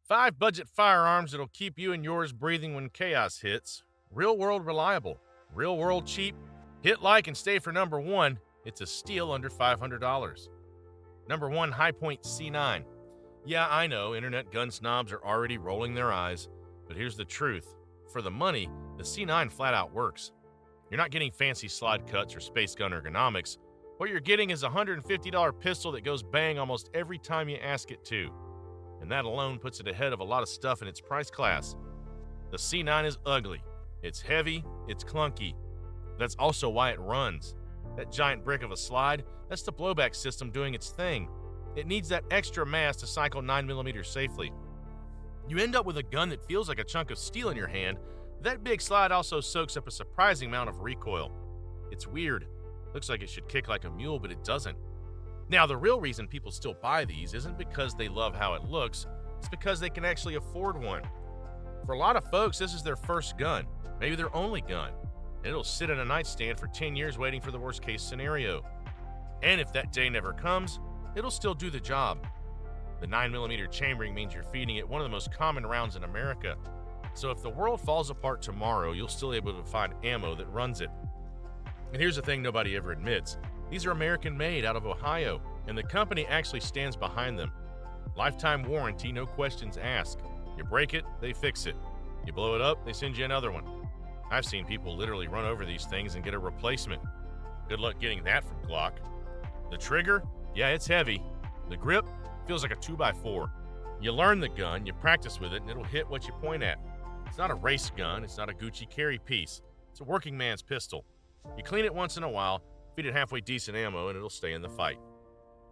5 budget firearms that'll keep you and yours breathing when chaos hits. Real world reliable, real world cheap. Hit like and stay for number 1. It's a steal under $500. Number 1, High Point C9. Yeah, I know, internet gun snobs are already rolling their eyes, but here's the truth. For the money, the C9 flat out works. You're not getting fancy slide cuts or space gun ergonomics. What you're getting is a $150 pistol that goes bang almost every time you ask it to. And that alone puts it ahead of a lot of stuff in its price class. The C9 is ugly. It's heavy, it's clunky. That's also why it runs. That giant brick of a slide, that's the blowback system doing its thing. It needs that extra mass to cycle 9mm safely. You end up with a gun that feels like a chunk of steel in your hand. That big slide also soaks up a surprising amount of recoil. It's weird. Looks like it should kick like a mule, but it doesn't. Now, the real reason people still buy these isn't because they love how it looks, it's because they can actually afford one. For a lot of folks, this is their first gun, maybe their only gun, and it'll sit in a nightstand for 10 years waiting for the worst case scenario. And if that day never comes, it'll still do the job. The 9mm chambering means you're feeding it one of the most common rounds in America. So if the world falls apart tomorrow, you'll still be able to find ammo that runs it. And here's the thing nobody ever admits. These are American made out of Ohio, and the company actually stands behind them. Lifetime warranty, no questions asked. You break it, they fix it. You blow it up, they send you another one. I've seen people literally run over these things and get a replacement. Good luck getting that from Glock. The trigger, yeah, it's heavy. The grip feels like a 2x4. You learn the gun, you practice with it, and it'll hit what you point at. It's not a race gun, it's not a Gucci carry piece. It's a working man's pistol. You clean it once in a while, feed it halfway decent ammo, and it'll stay in the fight.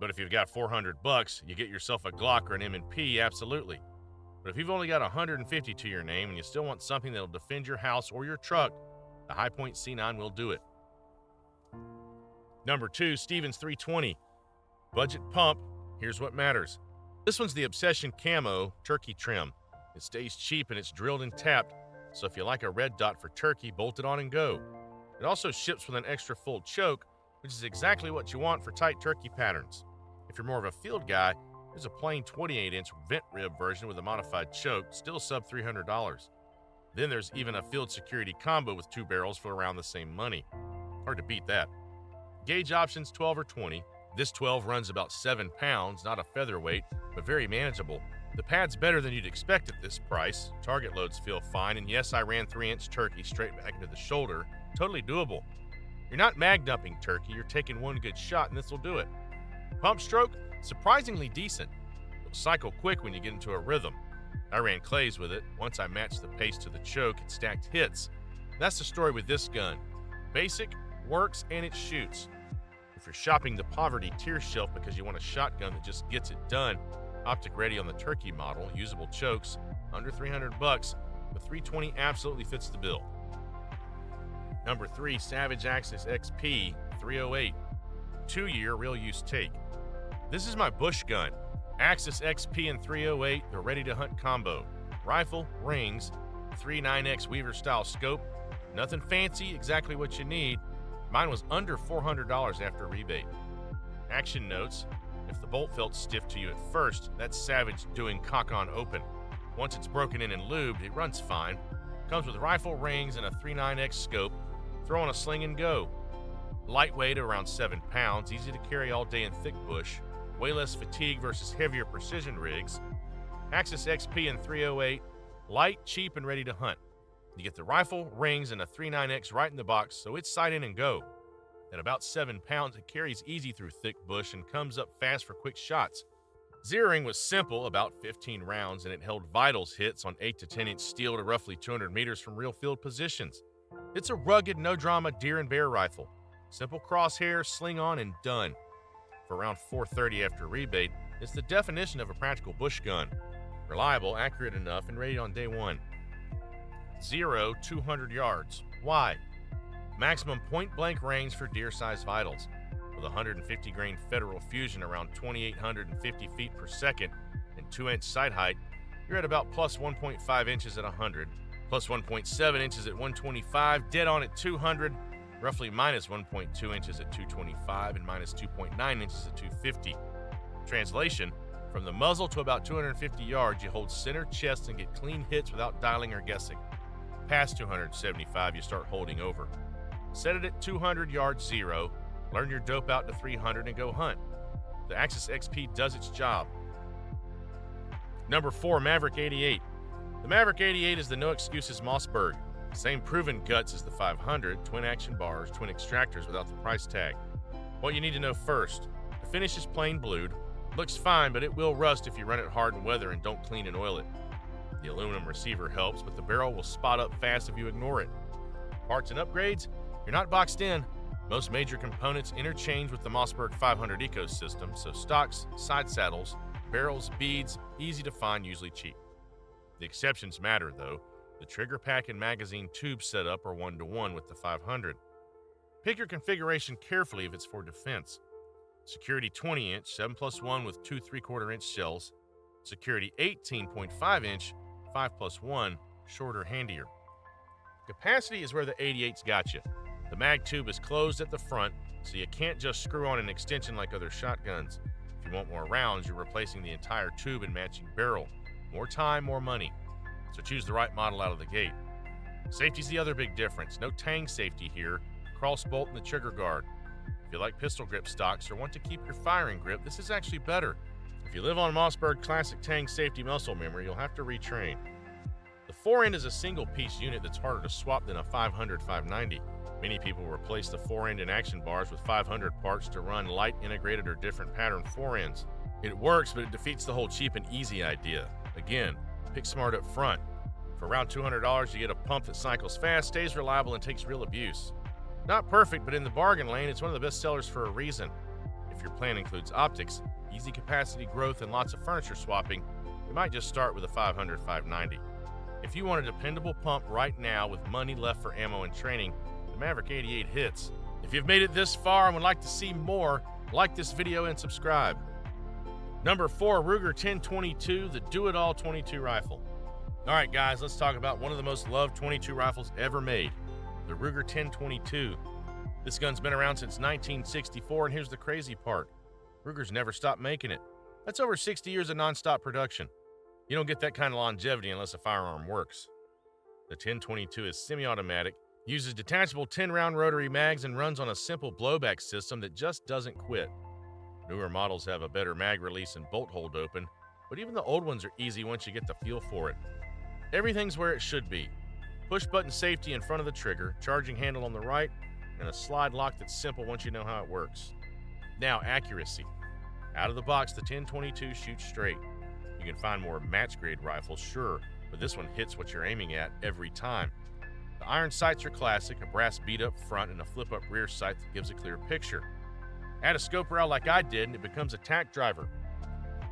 But if you've got $400, you get yourself a Glock or an M&P, absolutely. But if you've only got $150 to your name and you still want something that'll defend your house or your truck, the High Point C9 will do it. Number 2, Stevens 320. Budget pump, here's what matters. This one's the Obsession Camo turkey trim. It stays cheap and it's drilled and tapped, so if you like a red dot for turkey, bolt it on and go. It also ships with an extra full choke, which is exactly what you want for tight turkey patterns. If you're more of a field guy, there's a plain 28-inch vent rib version with a modified choke, still sub $300. Then there's even a field security combo with 2 barrels for around the same money. Hard to beat that. Gauge options 12 or 20. This 12 runs about 7 pounds, not a featherweight, but very manageable. The pad's better than you'd expect at this price. Target loads feel fine, and yes, I ran 3-inch turkey straight back into the shoulder. Totally doable. You're not mag dumping turkey, you're taking one good shot and this will do it. Pump stroke, surprisingly decent. It'll cycle quick when you get into a rhythm. I ran clays with it. Once I matched the pace to the choke, it stacked hits. That's the story with this gun. Basic, works, and it shoots. If you're shopping the poverty tier shelf because you want a shotgun that just gets it done, optic ready on the turkey model, usable chokes, under $300, the 320 absolutely fits the bill. Number 3, Savage Axis XP 308, 2-year real use take. This is my bush gun. Axis XP and 308, the ready to hunt combo. Rifle, rings, 3.9x Weaver style scope. Nothing fancy, exactly what you need. Mine was under $400 after rebate. Action notes, if the bolt felt stiff to you at first, that's Savage doing cock on open. Once it's broken in and lubed, it runs fine. Comes with rifle, rings, and a 3.9x scope. Throw on a sling and go. Lightweight at around 7 pounds, easy to carry all day in thick bush. Way less fatigue versus heavier precision rigs. Axis XP and 308, light, cheap, and ready to hunt. You get the rifle, rings, and a 3.9x right in the box, so it's sight in and go. At about 7 pounds, it carries easy through thick bush and comes up fast for quick shots. Zeroing was simple, about 15 rounds, and it held vitals hits on 8 to 10-inch steel to roughly 200 meters from real field positions. It's a rugged, no-drama deer and bear rifle. Simple crosshair, sling on, and done. For around $430 after rebate, it's the definition of a practical bush gun. Reliable, accurate enough, and ready on day one. 0 200 yards. Why? Maximum point-blank range for deer-sized vitals. With 150 grain Federal Fusion around 2,850 feet per second and 2-inch sight height, you're at about plus 1.5 inches at 100, plus 1.7 inches at 125, dead on at 200, roughly minus 1.2 inches at 225, and minus 2.9 inches at 250. Translation, From the muzzle to about 250 yards, you hold center chest and get clean hits without dialing or guessing. Past 275, you start holding over. Set it at 200 yards 0, learn your dope out to 300 and go hunt. The Axis XP does its job. Number 4, Maverick 88. The Maverick 88 is the no excuses Mossberg. Same proven guts as the 500, twin action bars, twin extractors without the price tag. What you need to know first, the finish is plain blued. Looks fine, but it will rust if you run it hard in weather and don't clean and oil it. The aluminum receiver helps, but the barrel will spot up fast if you ignore it. Parts and upgrades, you're not boxed in. Most major components interchange with the Mossberg 500 ecosystem, so stocks, side saddles, barrels, beads, easy to find, usually cheap. The exceptions matter though. The trigger pack and magazine tube setup are 1-to-1 with the 500. Pick your configuration carefully if it's for defense. Security 20-inch, 7+1 with 2 3/4-inch shells. Security 18.5-inch, 5+1, shorter, handier. Capacity is where the 88's got you. The mag tube is closed at the front, so you can't just screw on an extension like other shotguns. If you want more rounds, you're replacing the entire tube and matching barrel. More time, more money. So choose the right model out of the gate. Safety's the other big difference. No tang safety here. Cross bolt in the trigger guard. If you like pistol grip stocks or want to keep your firing grip, this is actually better. If you live on Mossberg Classic Tang safety muscle memory, you'll have to retrain. The forend is a single-piece unit that's harder to swap than a 500-590. Many people replace the forend and action bars with 500 parts to run light, integrated, or different pattern forends. It works, but it defeats the whole cheap and easy idea. Again, pick smart up front. For around $200, you get a pump that cycles fast, stays reliable, and takes real abuse. Not perfect, but in the bargain lane, it's one of the best sellers for a reason. If your plan includes optics, easy capacity growth, and lots of furniture swapping, you might just start with a 500-590. If you want a dependable pump right now with money left for ammo and training, the Maverick 88 hits. If you've made it this far and would like to see more, like this video and subscribe. Number 4, Ruger 1022, the do-it-all 22 rifle. All right, guys, let's talk about one of the most loved 22 rifles ever made, the Ruger 1022. This gun's been around since 1964, and here's the crazy part. Ruger's never stopped making it. That's over 60 years of non-stop production. You don't get that kind of longevity unless a firearm works. The 1022 is semi-automatic, uses detachable 10-round rotary mags, and runs on a simple blowback system that just doesn't quit. Newer models have a better mag release and bolt hold open, but even the old ones are easy once you get the feel for it. Everything's where it should be. Push-button safety in front of the trigger, charging handle on the right, and a slide lock that's simple once you know how it works. Now, accuracy. Out of the box, the 1022 shoots straight. You can find more match-grade rifles, sure, but this one hits what you're aiming at every time. The iron sights are classic, a brass beat-up front and a flip-up rear sight that gives a clear picture. Add a scope rail like I did, and it becomes a tack driver.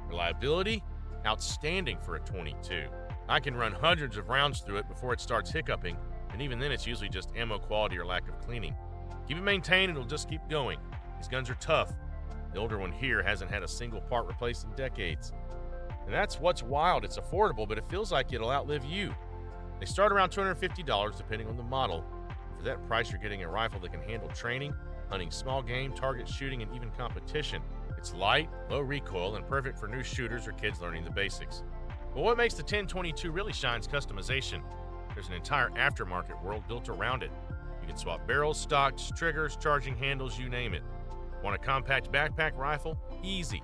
Reliability? Outstanding for a 22. I can run hundreds of rounds through it before it starts hiccuping, and even then it's usually just ammo quality or lack of cleaning. Keep it maintained and it'll just keep going. These guns are tough. The older one here hasn't had a single part replaced in decades. And that's what's wild. It's affordable, but it feels like it'll outlive you. They start around $250 depending on the model. And for that price, you're getting a rifle that can handle training, hunting small game, target shooting, and even competition. It's light, low recoil, and perfect for new shooters or kids learning the basics. But what makes the 1022 really shine is customization. There's an entire aftermarket world built around it. You can swap barrels, stocks, triggers, charging handles, you name it. Want a compact backpack rifle? Easy.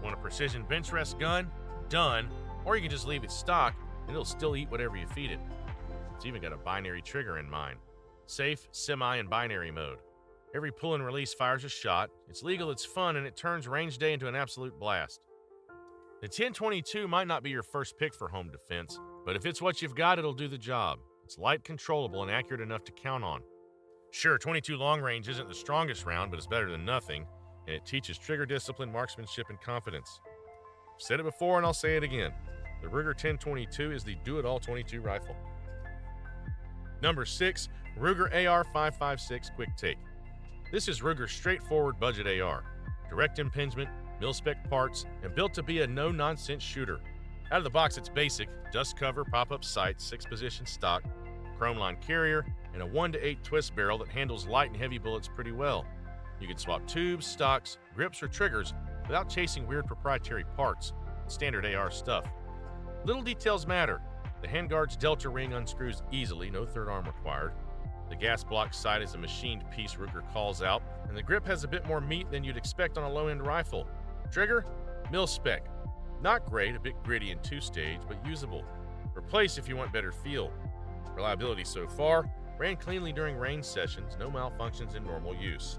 Want a precision bench rest gun? Done. Or you can just leave it stock and it'll still eat whatever you feed it. It's even got a binary trigger in mind. Safe, semi, and binary mode. Every pull and release fires a shot. It's legal, it's fun, and it turns range day into an absolute blast. The 1022 might not be your first pick for home defense, but if it's what you've got, it'll do the job. It's light, controllable, and accurate enough to count on. Sure, 22 long range isn't the strongest round, but it's better than nothing, and it teaches trigger discipline, marksmanship, and confidence. I've said it before and I'll say it again. The Ruger 1022 is the do-it-all 22 rifle. Number 6, Ruger AR-556 Quick Take. This is Ruger's straightforward budget AR. Direct impingement, mil-spec parts, and built to be a no-nonsense shooter. Out of the box, it's basic: dust cover, pop-up sights, 6-position stock, chrome line carrier, and a 1-to-8 twist barrel that handles light and heavy bullets pretty well. You can swap tubes, stocks, grips, or triggers without chasing weird proprietary parts. standard AR stuff. Little details matter. The handguard's delta ring unscrews easily, no third arm required. The gas block sight is a machined piece Ruger calls out, and the grip has a bit more meat than you'd expect on a low-end rifle. Trigger? Mil-spec. Not great, a bit gritty and two-stage, but usable. Replace if you want better feel. Reliability so far, ran cleanly during range sessions, no malfunctions in normal use.